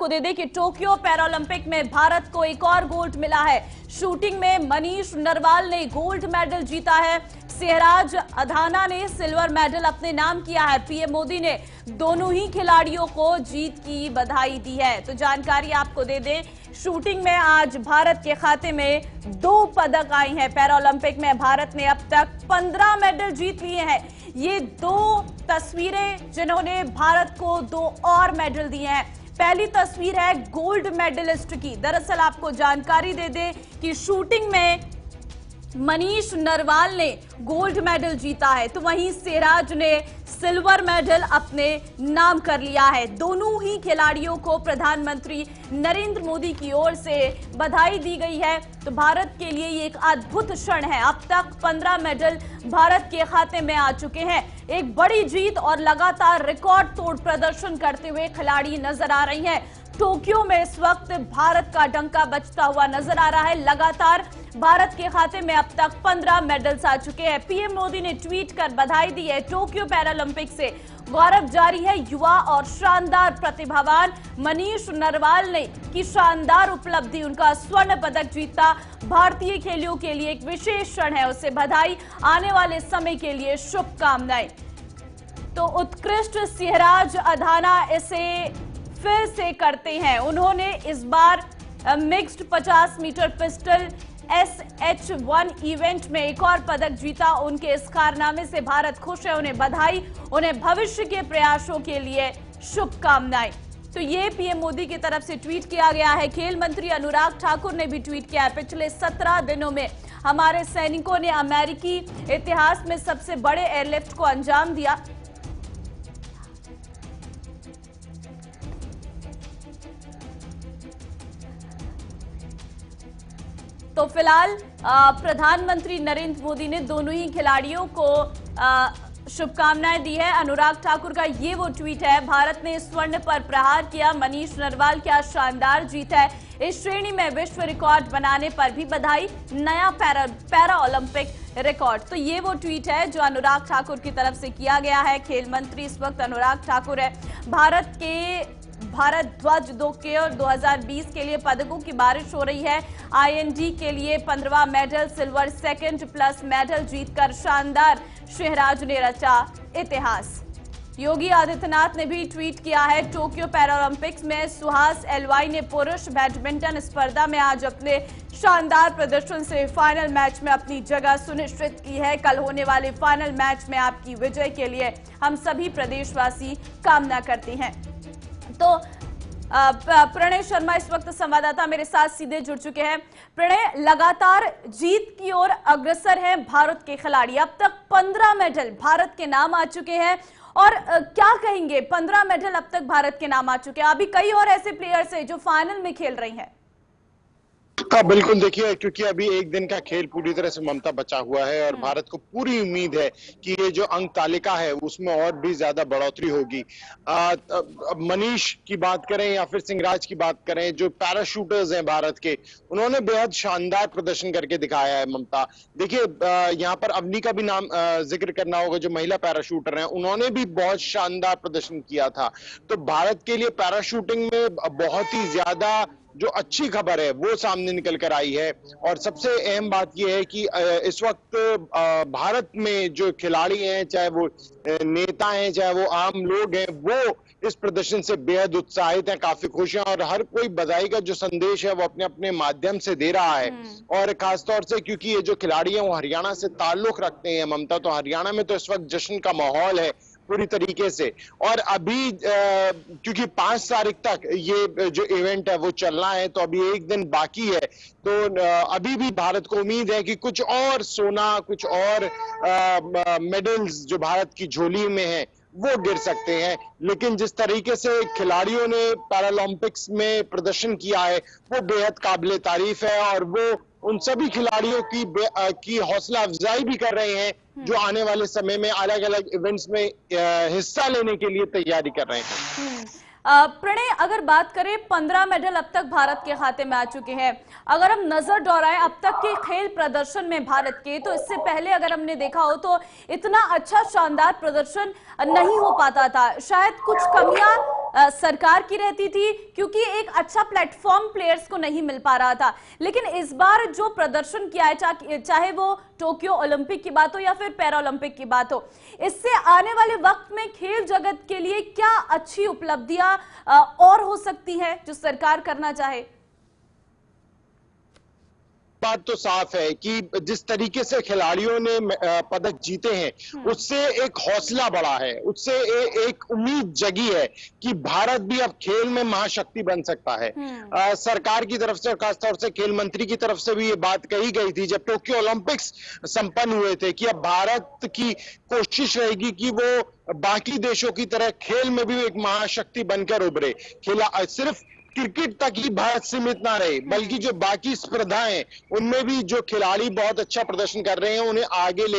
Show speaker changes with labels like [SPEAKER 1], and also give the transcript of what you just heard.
[SPEAKER 1] को दे दें कि टोक्यो पैरालंपिक में भारत को एक और गोल्ड मिला है। शूटिंग में मनीष नरवाल ने गोल्ड मेडल जीता है। सहराज अधाना ने सिल्वर मेडल अपने नाम किया है। पीएम मोदी ने दोनों ही खिलाड़ियों को जीत की बधाई दी है। तो जानकारी आपको दे दें, शूटिंग में आज भारत के खाते में 2 पदक आई हैं। पैरालंपिक में भारत ने अब तक 15 मेडल जीत लिए हैं। ये 2 तस्वीरें जिन्होंने भारत को 2 और मेडल दिए हैं। पहली तस्वीर है गोल्ड मेडलिस्ट की। दरअसल आपको जानकारी दे दें कि शूटिंग में मनीष नरवाल ने गोल्ड मेडल जीता है, तो वहीं सहराज ने सिल्वर मेडल अपने नाम कर लिया है। दोनों ही खिलाड़ियों को प्रधानमंत्री नरेंद्र मोदी की ओर से बधाई दी गई है। तो भारत के लिए ये एक अद्भुत क्षण है। अब तक 15 मेडल भारत के खाते में आ चुके हैं। एक बड़ी जीत और लगातार रिकॉर्ड तोड़ प्रदर्शन करते हुए खिलाड़ी नजर आ रही हैं। टोक्यो में इस वक्त भारत का डंका बजता हुआ नजर आ रहा है। लगातार भारत के खाते में अब तक 15 मेडल्स आ चुके हैं। पीएम मोदी ने ट्वीट कर बधाई दी है। टोक्यो पैरालंपिक से गौरव जारी है। युवा और शानदार प्रतिभावान मनीष नरवाल ने की शानदार उपलब्धि, उनका स्वर्ण पदक जीतना भारतीय खेलों के लिए एक विशेष क्षण है। उससे बधाई, आने वाले समय के लिए शुभकामनाएं। तो उत्कृष्ट सहराज अधाना इसे फिर से करते हैं। उन्होंने इस बार mixed 50 metre pistol SH1 event में एक और पदक जीता। उनके इस कारनामे से भारत खुश है। उन्हें बधाई, उन्हें भविष्य के प्रयासों के लिए शुभकामनाएं। तो ये पीएम मोदी की तरफ से ट्वीट किया गया है। खेल मंत्री अनुराग ठाकुर ने भी ट्वीट किया है। पिछले 17 दिनों में हमारे सैनिकों ने अमेरिकी इतिहास में सबसे बड़े एयरलिफ्ट को अंजाम दिया। तो फिलहाल प्रधानमंत्री नरेंद्र मोदी ने दोनों ही खिलाड़ियों को शुभकामनाएं दी है। अनुराग ठाकुर का ये वो ट्वीट है। भारत ने स्वर्ण पर प्रहार किया। मनीष नरवाल क्या शानदार जीत है। इस श्रेणी में विश्व रिकॉर्ड बनाने पर भी बधाई। नया पैरा ओलंपिक रिकॉर्ड। तो ये वो ट्वीट है जो अनुराग ठाकुर की तरफ से किया गया है। खेल मंत्री इस वक्त अनुराग ठाकुर है। भारत ध्वज 2020 के लिए पदकों की बारिश हो रही है। IND के लिए 15वां medal, silver second plus medal जीतकर शानदार सहराज ने रचा इतिहास। योगी आदित्यनाथ ने भी ट्वीट किया है। टोक्यो पैरालंपिक्स में सुहास LY ने पुरुष बैडमिंटन स्पर्धा में आज अपने शानदार प्रदर्शन से फाइनल मैच में अपनी जगह सुनिश्चित की है। कल होने वाले फाइनल मैच में आपकी विजय के लिए हम सभी प्रदेशवासी कामना करते हैं। तो प्रणय शर्मा इस वक्त संवाददाता मेरे साथ सीधे जुड़ चुके हैं। प्रणय, लगातार जीत की ओर अग्रसर हैं भारत के खिलाड़ी। अब तक 15 मेडल भारत के नाम आ चुके हैं और क्या कहेंगे, 15 मेडल अब तक भारत के नाम आ चुके हैं। अभी कई और ऐसे प्लेयर्स हैं जो फाइनल में खेल रही हैं।
[SPEAKER 2] हाँ बिल्कुल, देखिए क्योंकि अभी एक दिन का खेल पूरी तरह से ममता बचा हुआ है और भारत को पूरी उम्मीद है कि ये जो अंक तालिका है उसमें और भी ज्यादा बढ़ोतरी होगी। मनीष की बात करें या फिर सिंहराज की बात करें, जो पैराशूटर्स हैं भारत के, उन्होंने बेहद शानदार प्रदर्शन करके दिखाया है। ममता, देखिए यहाँ पर अवनी का भी नाम जिक्र करना होगा, जो महिला पैराशूटर हैं, उन्होंने भी बहुत शानदार प्रदर्शन किया था। तो भारत के लिए पैराशूटिंग में बहुत ही ज्यादा जो अच्छी खबर है वो सामने निकल कर आई है। और सबसे अहम बात यह है कि इस वक्त भारत में जो खिलाड़ी हैं, चाहे वो नेता हैं, चाहे वो आम लोग हैं, वो इस प्रदर्शन से बेहद उत्साहित हैं, काफी खुश हैं और हर कोई बधाई का जो संदेश है वो अपने अपने माध्यम से दे रहा है। और खासतौर से क्योंकि ये जो खिलाड़ी हैं वो हरियाणा से ताल्लुक रखते हैं ममता, तो हरियाणा में तो इस वक्त जश्न का माहौल है पूरी तरीके से। और अभी क्योंकि 5 तारीख तक ये जो इवेंट है वो चलना है, तो अभी एक दिन बाकी है, तो अभी भी भारत को उम्मीद है कि कुछ और सोना, कुछ और मेडल्स जो भारत की झोली में है वो गिर सकते हैं। लेकिन जिस तरीके से खिलाड़ियों ने पैरालंपिक्स में प्रदर्शन किया है वो बेहद काबिले तारीफ है और वो उन सभी खिलाड़ियों की हौसला अफजाई भी कर रहे हैं जो आने वाले समय में अलग अलग इवेंट्स में हिस्सा लेने के लिए तैयारी कर रहे हैं।
[SPEAKER 1] प्रणय, अगर बात करें 15 मेडल अब तक भारत के खाते में आ चुके हैं। अगर हम नजर दौड़ाएं अब तक के खेल प्रदर्शन में भारत के, तो इससे पहले अगर हमने देखा हो तो इतना अच्छा शानदार प्रदर्शन नहीं हो पाता था। शायद कुछ कमियां सरकार की रहती थी, क्योंकि एक अच्छा प्लेटफॉर्म प्लेयर्स को नहीं मिल पा रहा था। लेकिन इस बार जो प्रदर्शन किया है, चाहे वो टोक्यो ओलंपिक की बात हो या फिर पैरा ओलंपिक की बात हो, इससे आने वाले वक्त में खेल जगत के लिए क्या अच्छी उपलब्धियां और हो सकती हैं जो सरकार करना चाहे?
[SPEAKER 2] बात तो साफ है कि जिस तरीके से खिलाड़ियों ने पदक जीते हैं, उससे एक हौसला बढ़ा है, उससे एक उम्मीद जगी है कि भारत भी अब खेल में महाशक्ति बन सकता है। सरकार की तरफ से, खासतौर से खेल मंत्री की तरफ से भी ये बात कही गई थी जब टोक्यो ओलंपिक्स संपन्न हुए थे कि अब भारत की कोशिश रहेगी कि वो बाकी देशों की तरह खेल में भी एक महाशक्ति बनकर उभरे। सिर्फ क्रिकेट तक ही भारत सीमित ना रहे, बल्कि जो बाकी स्पर्धाएं उनमें भी जो खिलाड़ी बहुत अच्छा प्रदर्शन कर रहे हैं उन्हें आगे ले